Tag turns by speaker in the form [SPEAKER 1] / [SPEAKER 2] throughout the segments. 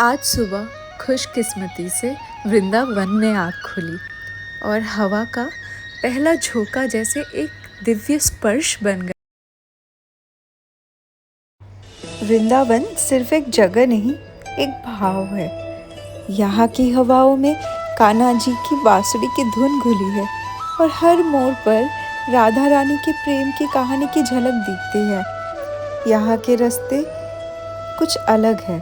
[SPEAKER 1] आज सुबह खुशकिस्मती से वृंदावन में आँख खुली और हवा का पहला झोंका जैसे एक दिव्य स्पर्श बन गया। वृंदावन सिर्फ एक जगह नहीं, एक भाव है। यहाँ की हवाओं में कान्हा जी की बांसुरी की धुन घुली है और हर मोड़ पर राधा रानी के प्रेम की कहानी की झलक दिखती है। यहाँ के रास्ते कुछ अलग है,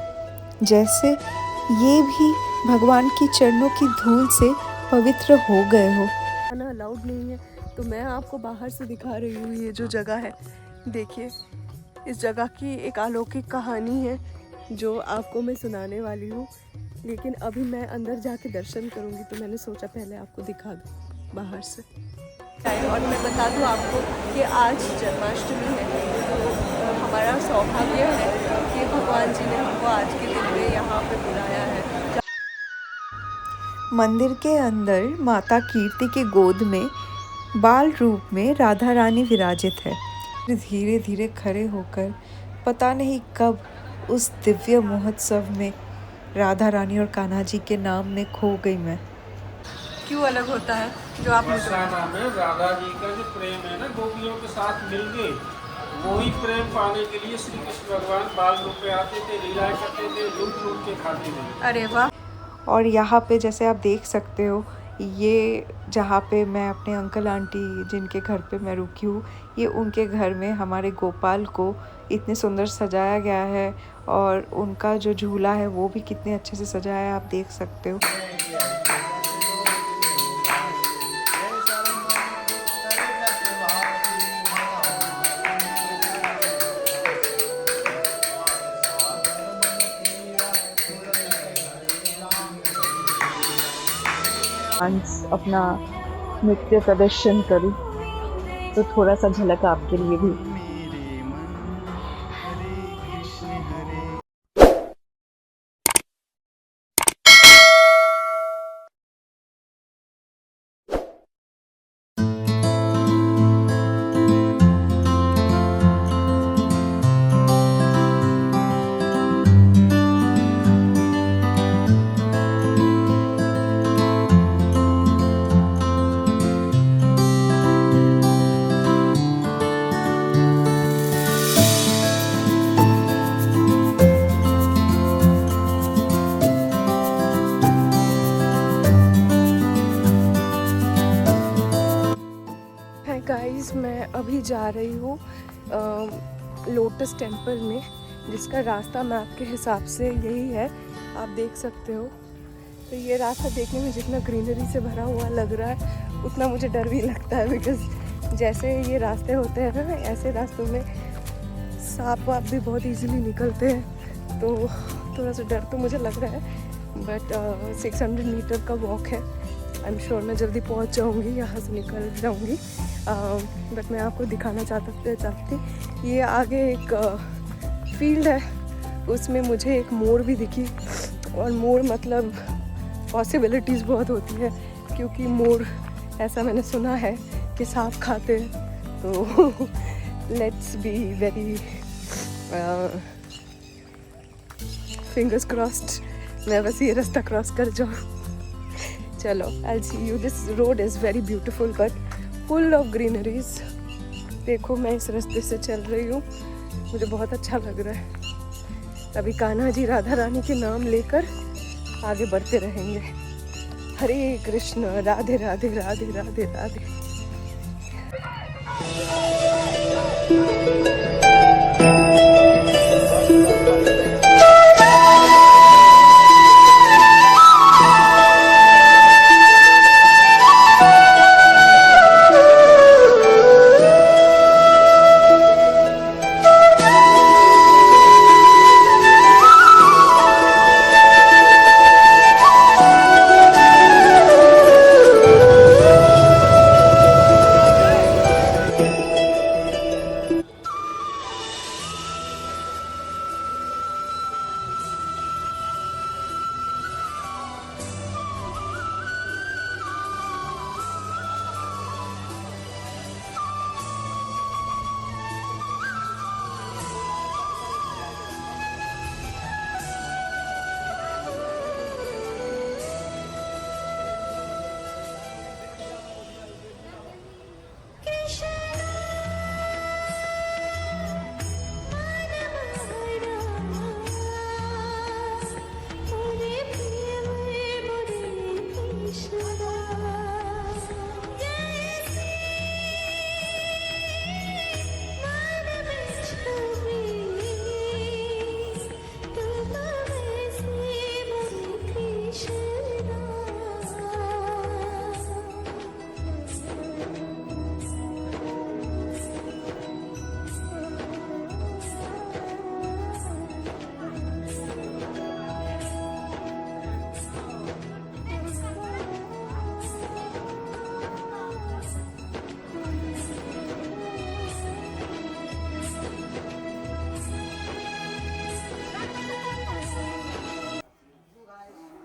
[SPEAKER 1] जैसे ये भी भगवान की चरणों की धूल से पवित्र हो गए हो।
[SPEAKER 2] खाना अलाउड नहीं है, तो मैं आपको बाहर से दिखा रही हूँ ये जो जगह है। देखिए, इस जगह की एक अलौकिक कहानी है जो आपको मैं सुनाने वाली हूँ, लेकिन अभी मैं अंदर जाके दर्शन करूँगी, तो मैंने सोचा पहले आपको दिखा दूँ बाहर से। और मैं बता दूँ आपको कि आज जन्माष्टमी है, तो हमारा सौभाग्य है कि भगवान जी ने हमको आज के दिन में यहाँ पे बुलाया है।
[SPEAKER 1] मंदिर के अंदर माता कीर्ति की गोद में बाल रूप में राधा रानी विराजित है। धीरे धीरे खड़े होकर पता नहीं कब उस दिव्य महोत्सव में राधा रानी और कान्हा जी के नाम में खो गई मैं।
[SPEAKER 2] क्यों अलग होता है जो आप मुझे
[SPEAKER 3] नाम है? राधा जी का जो प्रेम है ना गोपियों के साथ मिलके, वही प्रेम पाने के लिए श्री कृष्ण भगवान बाल रूप में आते थे, लीलाएं करते थे, लूट लूट के खाते थे।
[SPEAKER 2] अरे वाह।
[SPEAKER 1] और यहाँ पे जैसे आप देख सकते हो, ये जहाँ पे मैं अपने अंकल आंटी जिनके घर पे मैं रुकी हूँ, ये उनके घर में हमारे गोपाल को इतने सुंदर सजाया गया है और उनका जो झूला है वो भी कितने अच्छे से सजाया है, आप देख सकते हो। अपना नृत्य प्रदर्शन करूं तो थोड़ा सा झलक आपके लिए भी।
[SPEAKER 2] गाइस, मैं अभी जा रही हूँ लोटस टेम्पल में, जिसका रास्ता मैप के हिसाब से यही है, आप देख सकते हो। तो ये रास्ता देखने में जितना ग्रीनरी से भरा हुआ लग रहा है, उतना मुझे डर भी लगता है, बिकॉज जैसे ये रास्ते होते हैं ना, ऐसे रास्तों में सांप वाप भी बहुत इजीली निकलते हैं, तो थोड़ा सा डर तो मुझे लग रहा है। बट 600 मीटर का वॉक है, आई एम श्योर मैं जल्दी पहुंच जाऊंगी, यहाँ से निकल जाऊंगी। बट मैं आपको दिखाना चाहती ये आगे एक फील्ड है, उसमें मुझे एक मोर भी दिखी, और मोर मतलब पॉसिबिलिटीज़ बहुत होती है, क्योंकि मोर ऐसा मैंने सुना है कि सांप खाते हैं। तो let's be very fingers crossed मैं बस ये रास्ता क्रॉस कर जाऊँ। चलो, I see you. This road is very beautiful but full of greeneries. देखो, मैं इस रास्ते से चल रही हूँ, मुझे बहुत अच्छा लग रहा है। अभी कान्हा जी राधा रानी के नाम लेकर आगे बढ़ते रहेंगे। हरे कृष्ण, राधे राधे राधे राधे राधे।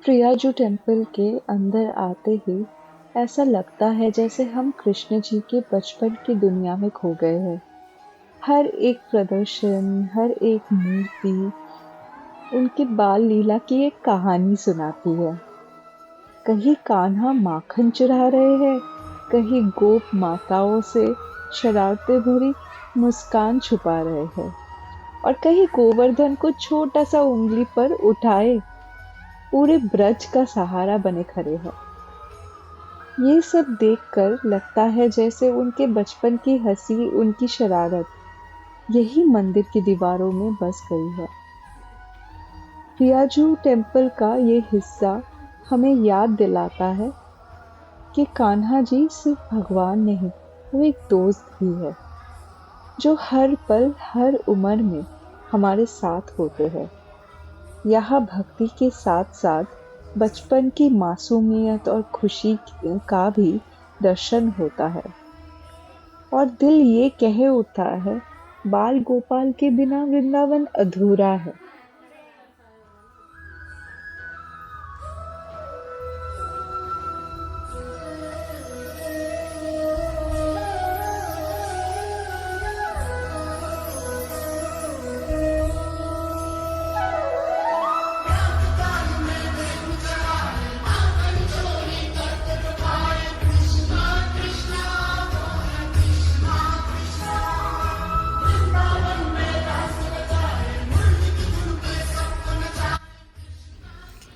[SPEAKER 1] प्रियाजू टेम्पल के अंदर आते ही ऐसा लगता है जैसे हम कृष्ण जी के बचपन की दुनिया में खो गए हैं। हर एक प्रदर्शन, हर एक मूर्ति उनकी बाल लीला की एक कहानी सुनाती है। कहीं कान्हा माखन चुरा रहे हैं, कहीं गोप माताओं से शरारतें भरी मुस्कान छुपा रहे हैं और कहीं गोवर्धन को छोटा सा उंगली पर उठाए पूरे ब्रज का सहारा बने खड़े हैं। ये सब देखकर लगता है जैसे उनके बचपन की हंसी, उनकी शरारत यही मंदिर की दीवारों में बस गई है। प्रियाजू टेम्पल का ये हिस्सा हमें याद दिलाता है कि कान्हा जी सिर्फ भगवान नहीं, वो एक दोस्त भी है जो हर पल, हर उम्र में हमारे साथ होते हैं। यहाँ भक्ति के साथ साथ बचपन की मासूमियत और खुशी का भी दर्शन होता है और दिल ये कह उठता है, बाल गोपाल के बिना वृंदावन अधूरा है।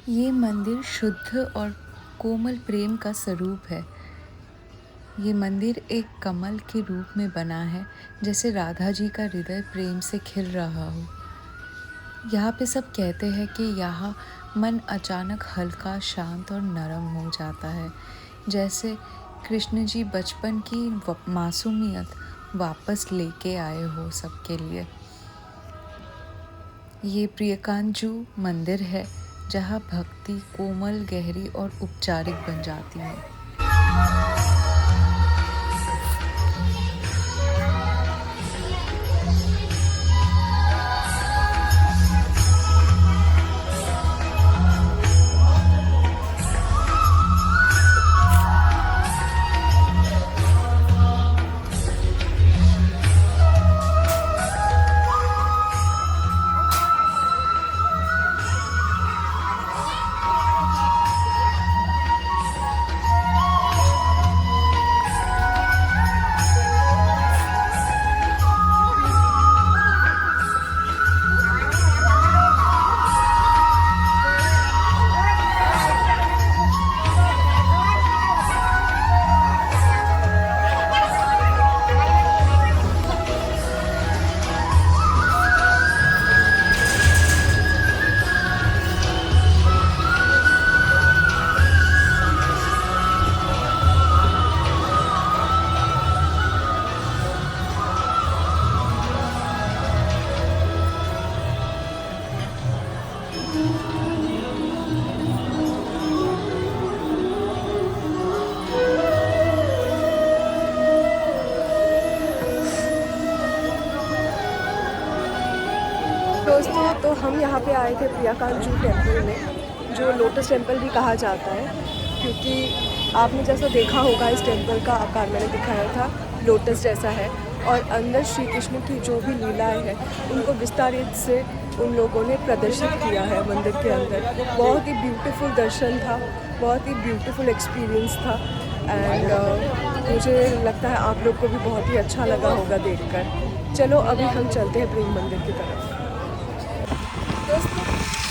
[SPEAKER 1] ये मंदिर शुद्ध और कोमल प्रेम का स्वरूप है। ये मंदिर एक कमल के रूप में बना है, जैसे राधा जी का हृदय प्रेम से खिल रहा हो। यहाँ पे सब कहते हैं कि यहाँ मन अचानक हल्का, शांत और नरम हो जाता है, जैसे कृष्ण जी बचपन की मासूमियत वापस लेके आए हो सबके लिए। ये प्रियकांजू मंदिर है जहाँ भक्ति कोमल, गहरी और उपचारिक बन जाती है।
[SPEAKER 2] दोस्तों, तो हम यहाँ पे आए थे प्रियकांजू टेम्पल में, जो लोटस टेम्पल भी कहा जाता है, क्योंकि आपने जैसा देखा होगा इस टेम्पल का आकार मैंने दिखाया था लोटस जैसा है और अंदर श्री कृष्ण की जो भी लीलाएं हैं उनको विस्तारित से उन लोगों ने प्रदर्शित किया है मंदिर के अंदर। बहुत ही ब्यूटीफुल दर्शन था, बहुत ही ब्यूटीफुल एक्सपीरियंस था एंड मुझे लगता है आप लोग को भी बहुत ही अच्छा लगा होगा देखकर। चलो अभी हम चलते हैं प्रेम मंदिर की तरफ। दोस्तों,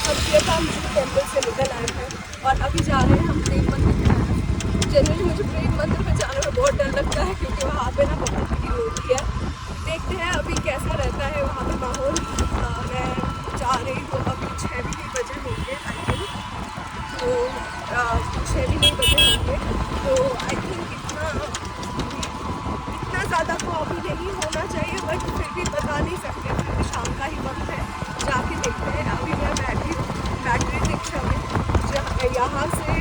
[SPEAKER 2] हम प्रियकांजू टेम्पल से निकल आए हैं और अभी जा रहे हैं हम प्रेम मंदिर की तरफ। जनरली मुझे प्रेम मंदिर में जाने में बहुत डर लगता है क्योंकि वहाँ पे ना बहुत भीड़ होती है। देखते हैं अभी कैसा रहता है वहाँ पे माहौल। मैं जा रही हूँ, अभी 6 भी नहीं बजे होंगे आई थिंक, तो 6 भी नहीं बजे होंगे, तो आई थिंक इतना ज़्यादा तो अभी नहीं होना चाहिए, बट फिर भी बता नहीं सकते क्योंकि शाम का ही वक्त है। जाके देखते हैं। अभी मैं बैटरी रिक्शा में यहाँ से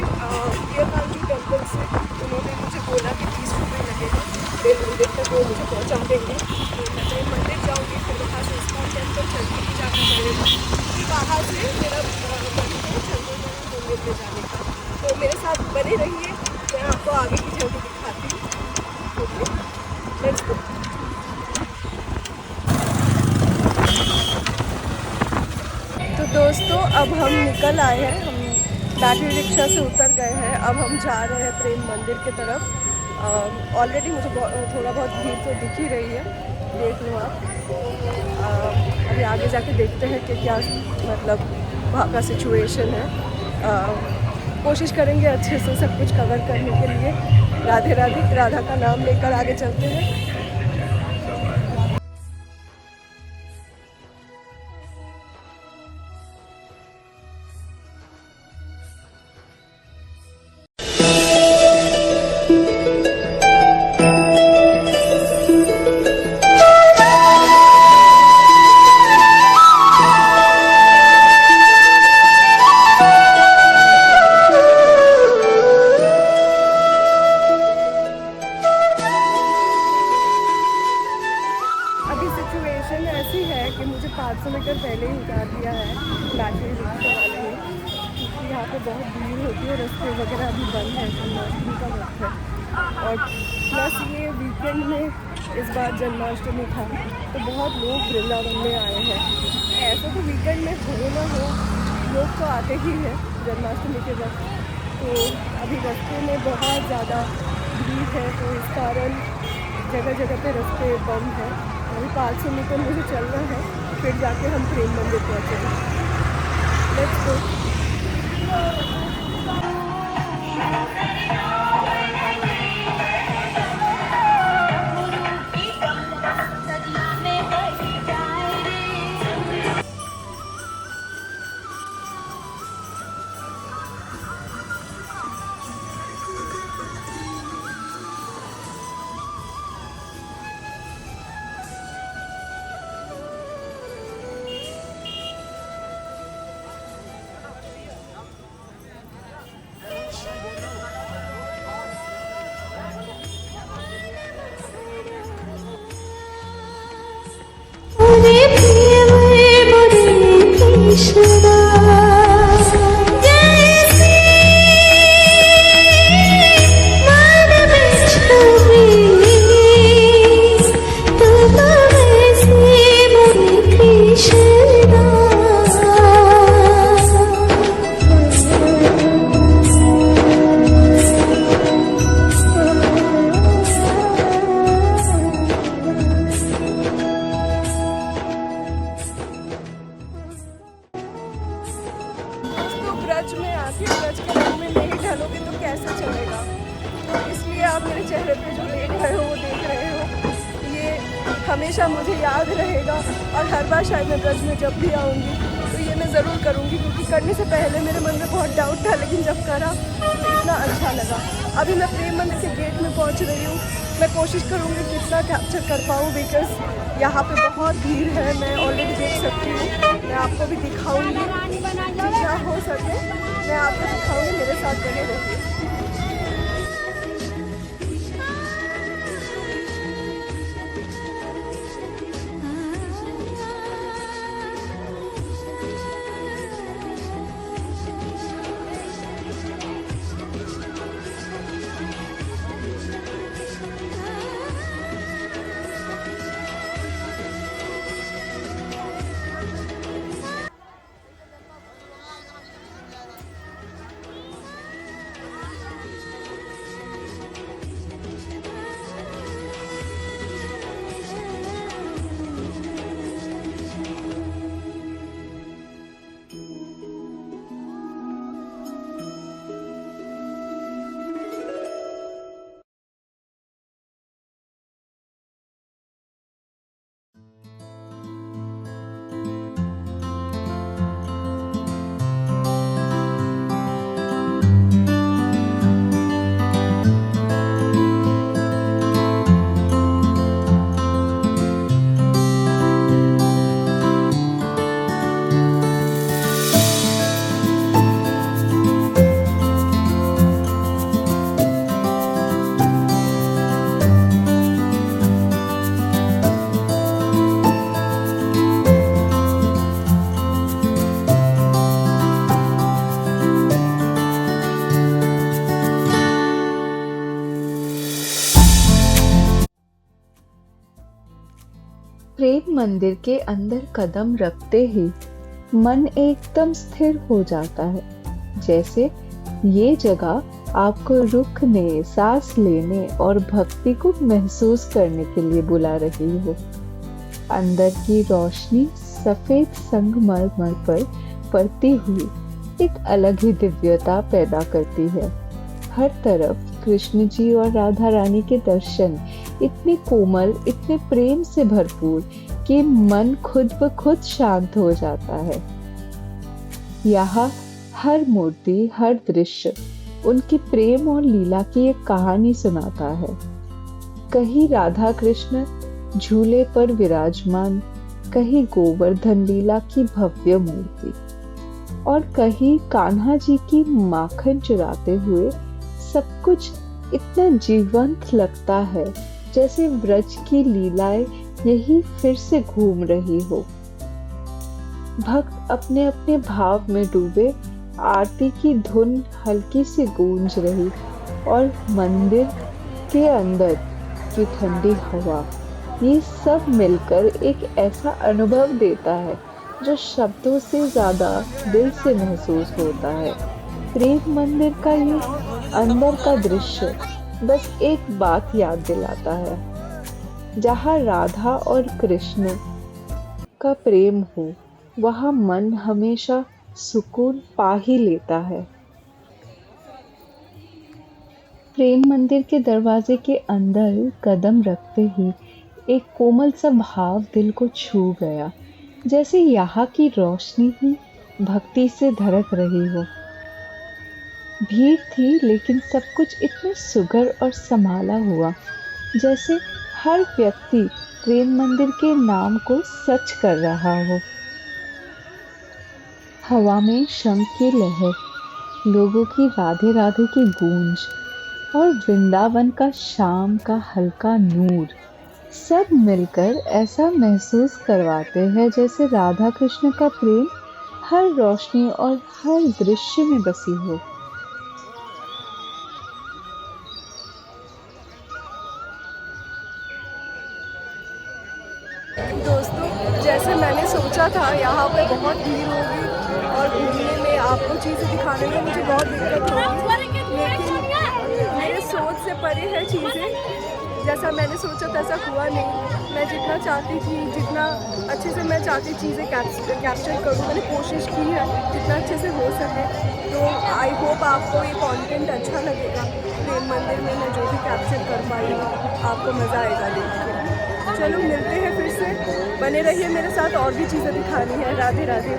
[SPEAKER 2] प्रियकांजू टेम्पल से उन्होंने मुझे बोला कि 30 रुपये लगेगा प्रेम मंदिर तक, वो मुझे पहुँचा देंगे। तो मैं प्रेम मंदिर जाऊँगी, फिर वहाँ से इस्कॉन टेम्पल चल के जाना पड़ेगा, फिर वहाँ से मेरा चंद्रमणि मंदिर ले जाने का। तो मेरे साथ बने रहिए, मैं आपको आगे की जर्नी दिखाती हूँ। Okay, let's go. तो दोस्तों अब हम निकल आए हैं, हम बैटरी रिक्शा से उतर गए हैं। अब हम जा रहे हैं प्रेम मंदिर की तरफ। ऑलरेडी मुझे थोड़ा बहुत भीड़ तो दिख ही रही है, देख लो आप। अभी आगे जाके देखते हैं कि क्या मतलब वहाँ का सिचुएशन है। कोशिश करेंगे अच्छे से सब कुछ कवर करने के लिए। राधे राधे, राधा का नाम लेकर आगे चलते हैं। सिचुएशन ऐसी है कि मुझे 500 मीटर पहले ही उतार दिया है बैटरी रिक्शा वाले ने, क्योंकि यहाँ पे बहुत भीड़ होती है, रास्ते वगैरह अभी बंद है, जन्माष्टमी का वक्त है। और प्लस ये वीकेंड में इस बार जन्माष्टमी था, तो बहुत लोग वृंदावन में आए हैं। ऐसा तो वीकेंड में हो ना हो, लोग तो आते ही हैं जन्माष्टमी के वक्त। तो अभी रास्ते में बहुत ज़्यादा भीड़ है, तो इस कारण जगह जगह पे रास्ते बंद हैं। अभी 500 मीटर मुझे चलना है, फिर जाके हम प्रेम मंदिर पहुँचेंगे। Let's go. ब्रज में आके ब्रज के रंग में नहीं ढलोगे तो कैसे चलेगा। तो इसलिए आप मेरे चेहरे पे जो देख रहे हो वो देख रहे हो, ये हमेशा मुझे याद रहेगा। और हर बार शायद मैं ब्रज में जब भी आऊँगी तो ये मैं ज़रूर करूँगी, क्योंकि करने से पहले मेरे मन में बहुत डाउट था, लेकिन जब करा तो इतना अच्छा लगा। अभी मैं प्रेम मंदिर के गेट में पहुँच रही हूँ। मैं कोशिश करूँगी कितना कैप्चर कर पाऊँ, बिकॉज यहाँ पे बहुत भीड़ है। मैं ऑलरेडी देख सकती हूँ, मैं आपको भी दिखाऊँगी जितना हो सके, मैं आपको दिखाऊँगी। मेरे साथ बने रहिए।
[SPEAKER 1] प्रेम मंदिर के अंदर कदम रखते ही मन एकदम स्थिर हो जाता है, जैसे ये जगह आपको रुकने, सांस लेने और भक्ति को महसूस करने के लिए बुला रही हो। अंदर की रोशनी सफेद संगमरमर पर पड़ती हुई एक अलग ही दिव्यता पैदा करती है। हर तरफ कृष्ण जी और राधा रानी के दर्शन इतने कोमल, इतने प्रेम से भरपूर कि मन खुद ब खुद शांत हो जाता है। यहाँ हर मूर्ति, हर दृश्य उनकी प्रेम और लीला की एक कहानी सुनाता है। कहीं राधा कृष्ण झूले पर विराजमान, कहीं गोवर्धन लीला की भव्य मूर्ति और कहीं कान्हा जी की माखन चुराते हुए सब कुछ इतना जीवंत लगता है, जैसे ब्रज की लीलाएं यही फिर से घूम रही हो। भक्त अपने अपने भाव में डूबे, आरती की धुन हल्की सी गूंज रही और मंदिर के अंदर की ठंडी हवा, ये सब मिलकर एक ऐसा अनुभव देता है जो शब्दों से ज्यादा दिल से महसूस होता है। प्रेम मंदिर का ये अंदर का दृश्य बस एक बात याद दिलाता है, जहाँ राधा और कृष्ण का प्रेम हो वहाँ मन हमेशा सुकून पा ही लेता है। प्रेम मंदिर के दरवाजे के अंदर कदम रखते ही एक कोमल सा भाव दिल को छू गया, जैसे यहाँ की रोशनी ही भक्ति से धड़क रही हो। भीड़ थी लेकिन सब कुछ इतना सुगर और संभाला हुआ, जैसे हर व्यक्ति प्रेम मंदिर के नाम को सच कर रहा हो। हवा में शंख की लहर, लोगों की राधे राधे की गूंज और वृंदावन का शाम का हल्का नूर सब मिलकर ऐसा महसूस करवाते हैं जैसे राधा कृष्ण का प्रेम हर रोशनी और हर दृश्य में बसी हो।
[SPEAKER 2] दोस्तों, जैसे मैंने सोचा था यहाँ पे बहुत भीड़ होगी और घूमने में, आपको चीज़ें दिखाने में मुझे बहुत दिक्कत होगी, लेकिन मेरे सोच से परे है चीज़ें। जैसा मैंने सोचा था ऐसा हुआ नहीं। मैं जितना चाहती थी, जितना अच्छे से मैं चाहती चीज़ें कैप्चर करूँ, मैंने कोशिश की है जितना अच्छे से हो सके। तो आई होप आपको ये कंटेंट अच्छा लगेगा। प्रेम मंदिर में मैं जो भी कैप्चर कर पाई हूँ, आपको मज़ा आएगा देख के। चलो मिलते हैं फिर से, बने रहिए मेरे साथ, और भी चीज़ें दिखानी है। राधे राधे।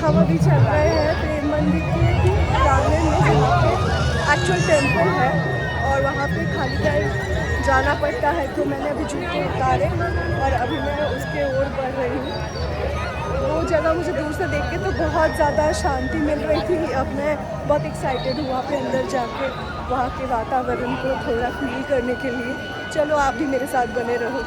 [SPEAKER 2] हम अभी चल रहे हैं प्रेम मंदिर के प्रांगण में, जहाँ पे एक्चुअल टेम्पल है और वहाँ पे खाली टाइम जाना पड़ता है। तो मैंने अभी जूते उतारे और अभी मैं उसके ओर बढ़ रही हूँ। वो जगह मुझे दूर से देख के तो बहुत ज़्यादा शांति मिल रही थी। अब मैं बहुत एक्साइटेड हूँ वहाँ पे अंदर जाके वहाँ के वातावरण को थोड़ा फील करने के लिए। चलो आप भी मेरे साथ बने रहो।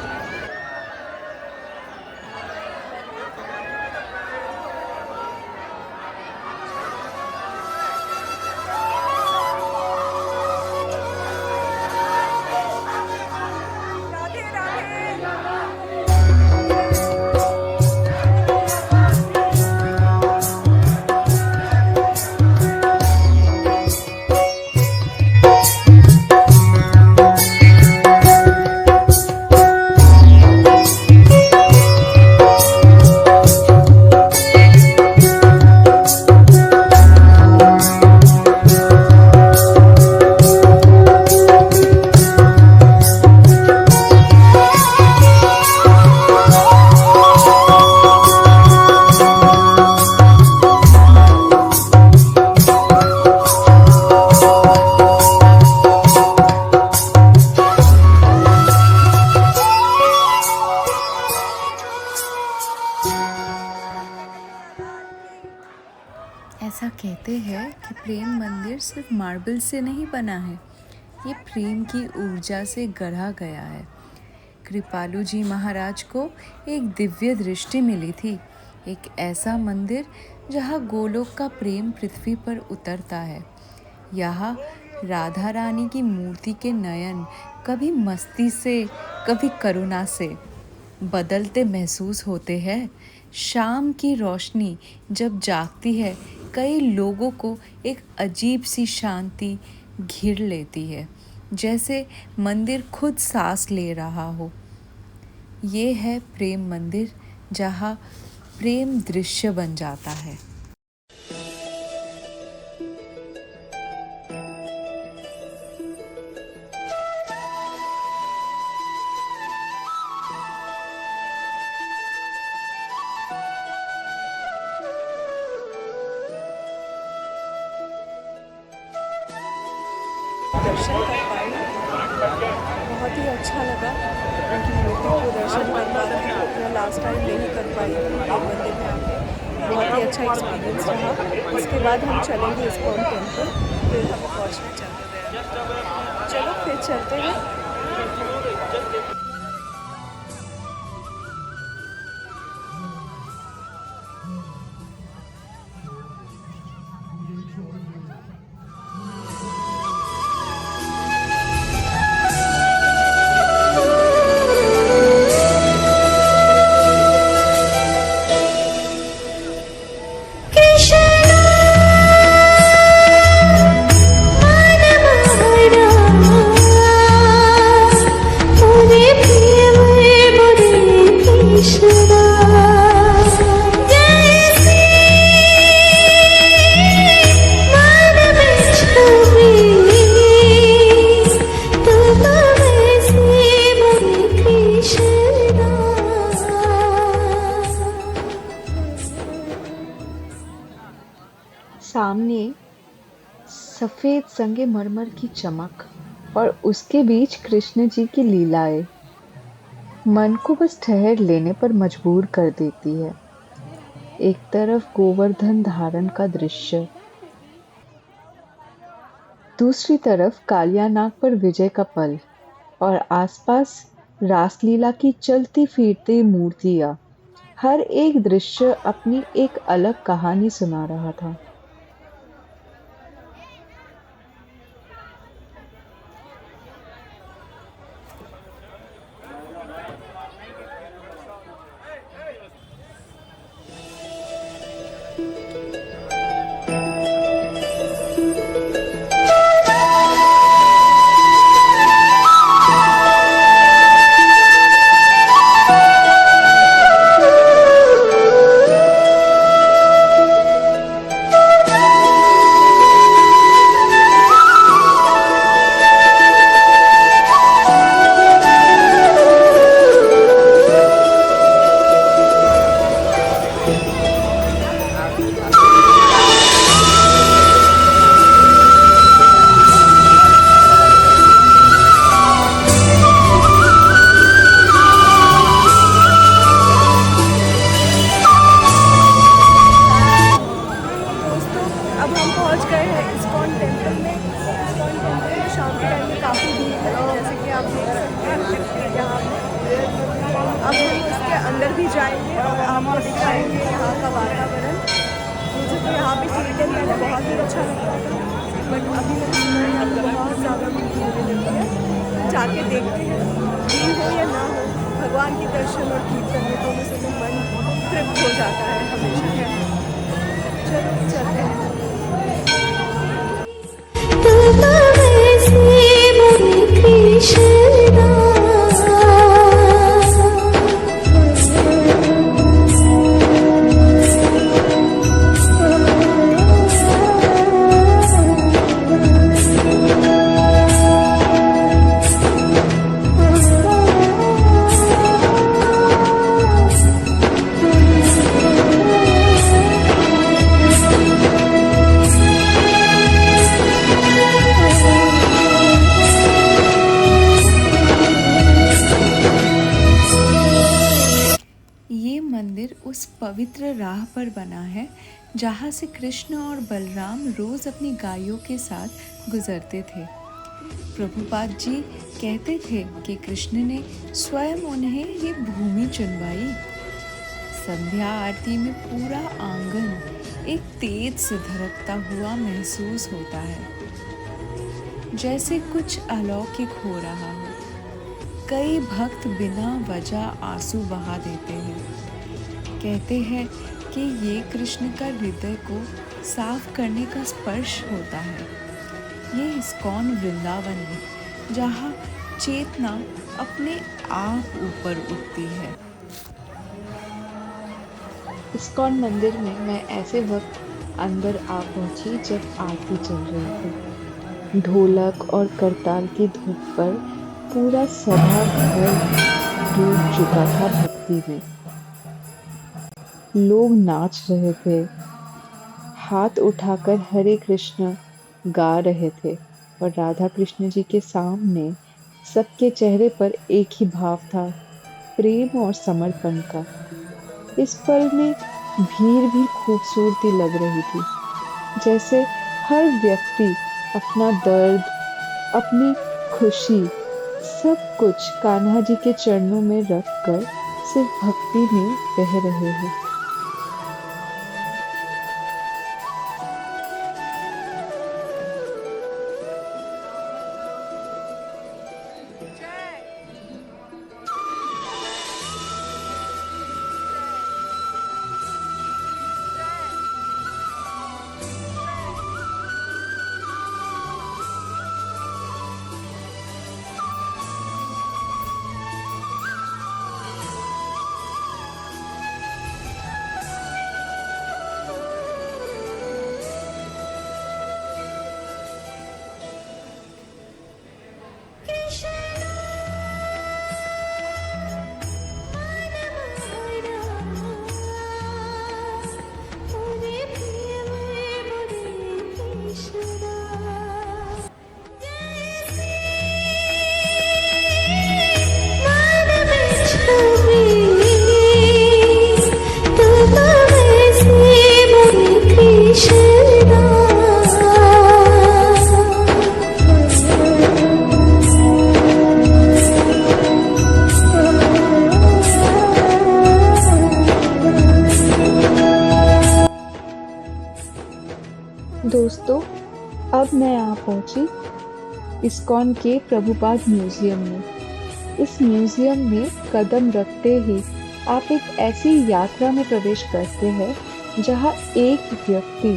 [SPEAKER 1] है कि प्रेम मंदिर सिर्फ मार्बल से नहीं बना है, ये प्रेम की ऊर्जा से गढ़ा गया है। कृपालु जी महाराज को एक दिव्य दृष्टि मिली थी, एक ऐसा मंदिर जहाँ गोलोक का प्रेम पृथ्वी पर उतरता है। यहाँ राधा रानी की मूर्ति के नयन कभी मस्ती से, कभी करुणा से बदलते महसूस होते हैं। शाम की रोशनी जब जागती है, कई लोगों को एक अजीब सी शांति घेर लेती है, जैसे मंदिर खुद सांस ले रहा हो। ये है प्रेम मंदिर, जहाँ प्रेम दृश्य बन जाता है।
[SPEAKER 2] दर्शन कर पाए, बहुत ही अच्छा लगा उनकी मूर्ति को दर्शन कर पाना। मैं लास्ट टाइम नहीं कर पाई प्रेम मंदिर में आके, बहुत ही अच्छा एक्सपीरियंस रहा। इसके बाद हम चलेंगे इस्कॉन टेम्पल, फिर हमें पहुँचना चाहिए। चलो फिर चलते हैं।
[SPEAKER 1] सामने सफ़ेद संगमरमर की चमक और उसके बीच कृष्ण जी की लीलाएं मन को बस ठहर लेने पर मजबूर कर देती है। एक तरफ गोवर्धन धारण का दृश्य, दूसरी तरफ कालियानाग पर विजय का पल और आसपास रासलीला की चलती फिरती मूर्तियां। हर एक दृश्य अपनी एक अलग कहानी सुना रहा था। अंदर भी जाएंगे और आपको दिखाएंगे यहाँ का वातावरण। मुझे तो यहाँ पे कीर्तन मैंने बहुत ही अच्छा लगा था, बट अभी मैंने सुना है यहाँ पे बहुत ज़्यादा भीड़ होने लगी है। जाके देखते हैं, भीड़ हो या ना हो, भगवान के दर्शन और कीर्तन में दोनों से मन तृप्त हो जाता है हमेशा। चलो चलते हैं। पवित्र राह पर बना है जहाँ से कृष्ण और बलराम रोज अपनी गायों के साथ गुजरते थे। प्रभुपाद जी कहते थे कि कृष्ण ने स्वयं उन्हें ये भूमि चुनवाई। संध्या आरती में पूरा आंगन एक तेज से धड़कता हुआ महसूस होता है, जैसे कुछ अलौकिक हो रहा हो। कई भक्त बिना वजह आंसू बहा देते हैं। कहते हैं कि ये कृष्ण का हृदय को साफ करने का स्पर्श होता है। ये इस्कॉन वृंदावन है जहाँ चेतना अपने आप ऊपर उठती है।
[SPEAKER 4] इस्कॉन मंदिर में मैं ऐसे वक्त अंदर आ पहुंची जब आरती चल रही थी। ढोलक और करताल की धूप पर पूरा सभा घर डूब चुका था भक्ति में। लोग नाच रहे थे, हाथ उठाकर हरे कृष्ण गा रहे थे और राधा कृष्ण जी के सामने सबके चेहरे पर एक ही भाव था, प्रेम और समर्पण का। इस पल में भीड़ भी खूबसूरती लग रही थी, जैसे हर व्यक्ति अपना दर्द, अपनी खुशी, सब कुछ कान्हा जी के चरणों में रखकर सिर्फ भक्ति में बह रहे हैं। दोस्तों, अब मैं आ पहुंची इस्कॉन के प्रभुपाद म्यूजियम में। इस म्यूजियम में कदम रखते ही आप एक ऐसी यात्रा में प्रवेश करते हैं जहां एक व्यक्ति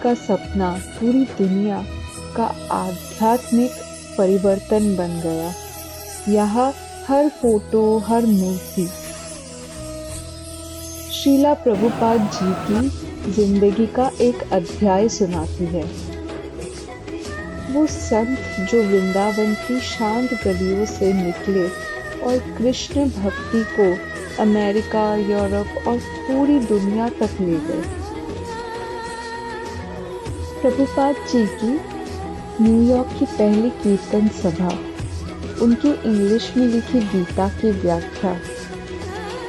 [SPEAKER 4] का सपना पूरी दुनिया का आध्यात्मिक परिवर्तन बन गया। यहाँ हर फोटो, हर मूर्ति श्रीला प्रभुपाद जी की जिंदगी का एक अध्याय सुनाती है। वो संत जो वृंदावन की शांत गलियों से निकले और कृष्ण भक्ति को अमेरिका, यूरोप और पूरी दुनिया तक ले गए। प्रभुपाद जी की न्यूयॉर्क की पहली कीर्तन सभा, उनकी इंग्लिश में लिखी गीता की व्याख्या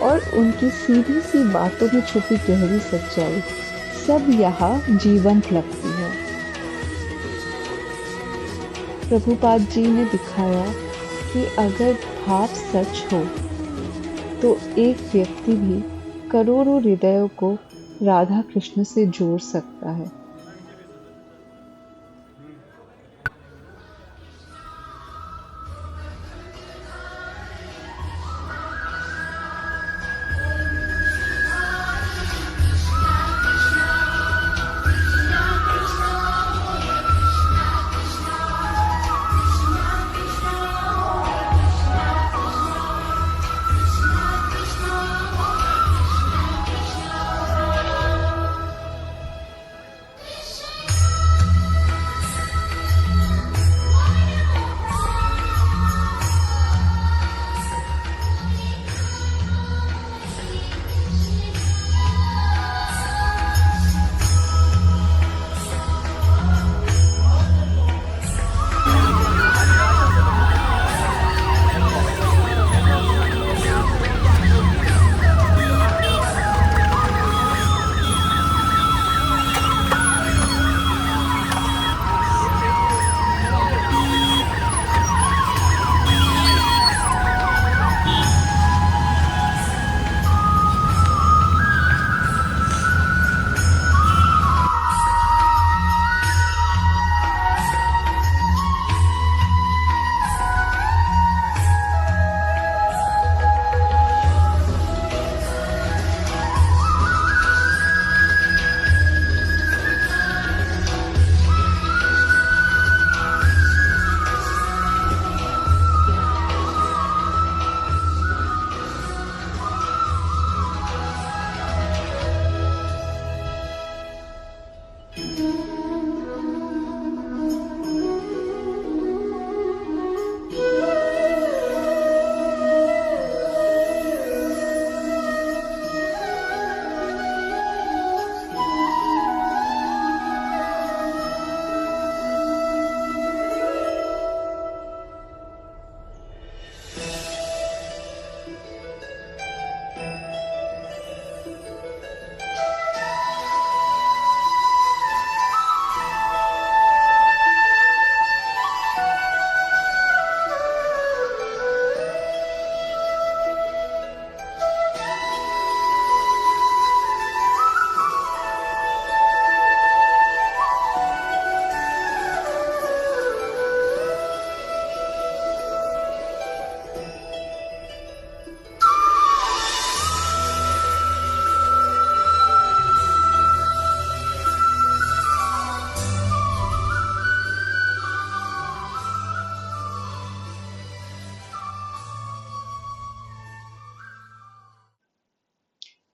[SPEAKER 4] और उनकी सीधी सी बातों में छुपी गहरी सच्चाई सब यहाँ जीवंत लगती है। प्रभुपाद जी ने दिखाया कि अगर भाव सच हो तो एक व्यक्ति भी करोड़ों हृदयों को राधा कृष्ण से जोड़ सकता है।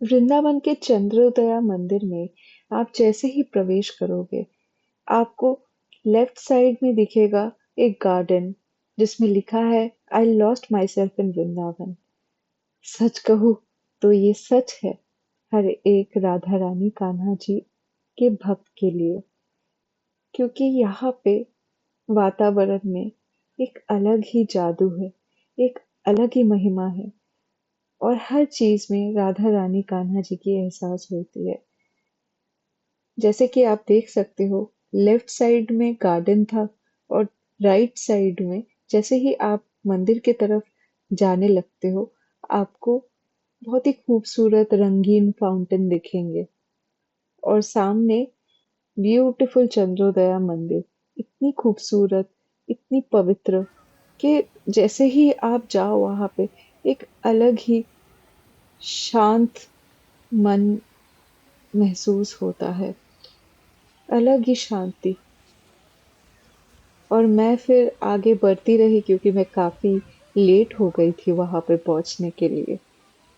[SPEAKER 4] वृंदावन के चंद्रोदया मंदिर में आप जैसे ही प्रवेश करोगे, आपको लेफ्ट साइड में दिखेगा एक गार्डन जिसमें लिखा है I lost my self in Vrindavan. सच कहूँ तो ये सच है हर एक राधा रानी कान्हा जी के भक्त के लिए, क्योंकि यहाँ पे वातावरण में एक अलग ही जादू है, एक अलग ही महिमा है और हर चीज में राधा रानी कान्हा जी की एहसास होती है। जैसे कि आप देख सकते हो, लेफ्ट साइड में गार्डन था और राइट साइड में जैसे ही आप मंदिर की तरफ जाने लगते हो, आपको बहुत ही खूबसूरत रंगीन फाउंटेन दिखेंगे और सामने ब्यूटीफुल चंद्रोदया मंदिर, इतनी खूबसूरत, इतनी पवित्र कि जैसे ही आप जाओ वहां पे एक अलग ही शांत मन महसूस होता है, अलग ही शांति। और मैं फिर आगे बढ़ती रही क्योंकि मैं काफी लेट हो गई थी वहां पे पहुंचने के लिए।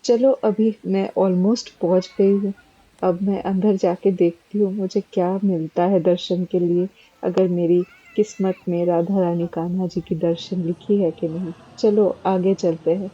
[SPEAKER 4] चलो अभी मैं ऑलमोस्ट पहुंच गई हूँ। अब मैं अंदर जाके देखती हूँ मुझे क्या मिलता है दर्शन के लिए, अगर मेरी किस्मत में राधा रानी कान्हा जी की दर्शन लिखी है कि नहीं। चलो आगे चलते हैं।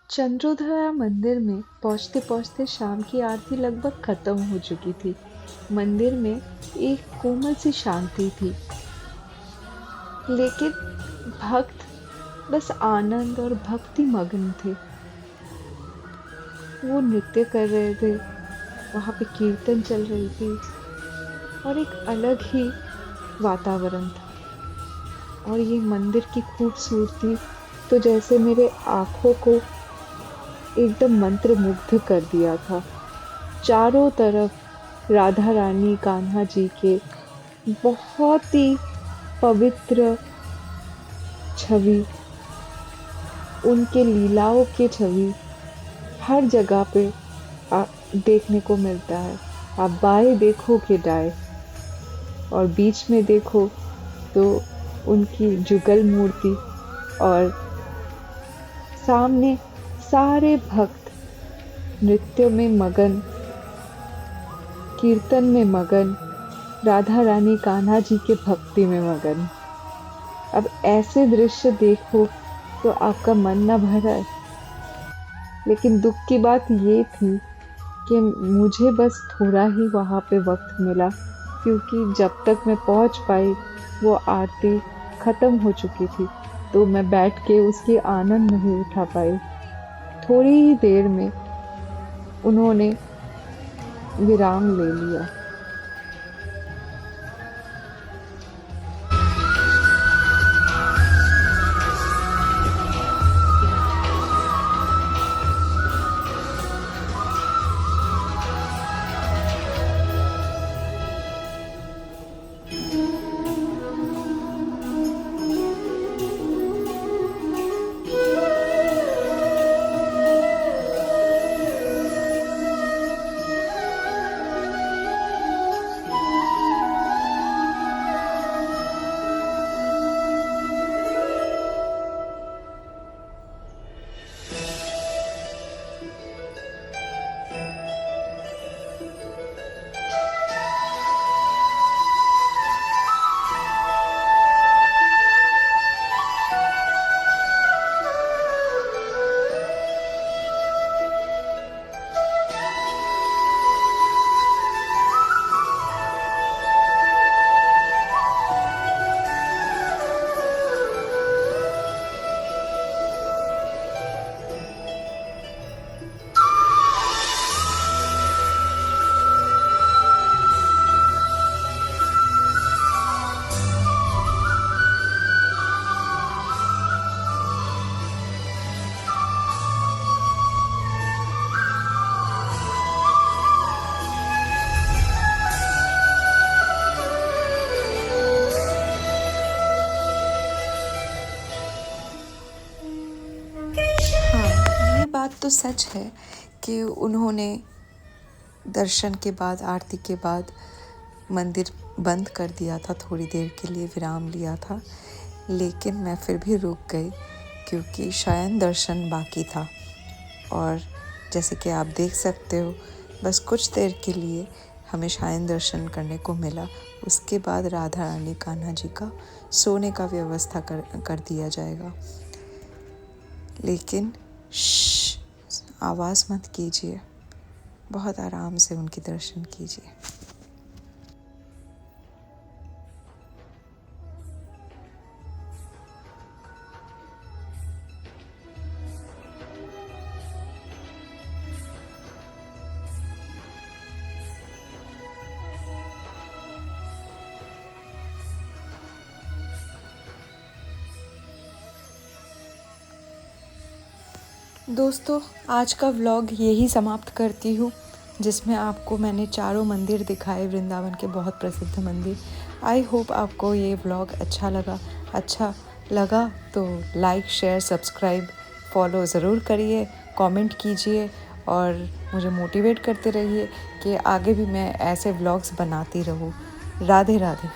[SPEAKER 4] चंद्रोदया मंदिर में पहुंचते पहुंचते शाम की आरती लगभग खत्म हो चुकी थी। मंदिर में एक कोमल सी शांति थी, लेकिन भक्त बस आनंद और भक्ति मग्न थे। वो नृत्य कर रहे थे, वहाँ पे कीर्तन चल रही थी और एक अलग ही वातावरण था। और ये मंदिर की खूबसूरती तो जैसे मेरे आँखों को एकदम मंत्रमुग्ध कर दिया था। चारों तरफ राधा रानी कान्हा जी के बहुत ही पवित्र छवि, उनके लीलाओं के छवि हर जगह पे देखने को मिलता है। आप बाएं देखो कि दाएं और बीच में देखो तो उनकी जुगल मूर्ति और सामने सारे भक्त नृत्य में मगन, कीर्तन में मगन, राधा रानी कान्हा जी के भक्ति में मगन। अब ऐसे दृश्य देखो तो आपका मन न भरा। लेकिन दुख की बात ये थी कि मुझे बस थोड़ा ही वहाँ पे वक्त मिला, क्योंकि जब तक मैं पहुँच पाई वो आरती ख़त्म हो चुकी थी, तो मैं बैठ के उसकी आनंद नहीं उठा पाई। थोड़ी ही देर में उन्होंने विराम ले लिया।
[SPEAKER 1] बात तो सच है कि उन्होंने दर्शन के बाद, आरती के बाद मंदिर बंद कर दिया था, थोड़ी देर के लिए विराम लिया था, लेकिन मैं फिर भी रुक गई क्योंकि शयन दर्शन बाकी था। और जैसे कि आप देख सकते हो, बस कुछ देर के लिए हमें शयन दर्शन करने को मिला। उसके बाद राधा रानी कान्हा जी का सोने का व्यवस्था कर दिया जाएगा। लेकिन आवाज़ मत कीजिए, बहुत आराम से उनके दर्शन कीजिए। दोस्तों, आज का व्लॉग यही समाप्त करती हूँ, जिसमें आपको मैंने चारों मंदिर दिखाए, वृंदावन के बहुत प्रसिद्ध मंदिर। आई होप आपको ये व्लॉग अच्छा लगा तो लाइक, शेयर, सब्सक्राइब, फॉलो ज़रूर करिए, कमेंट कीजिए और मुझे मोटिवेट करते रहिए कि आगे भी मैं ऐसे व्लॉग्स बनाती रहूँ। राधे राधे।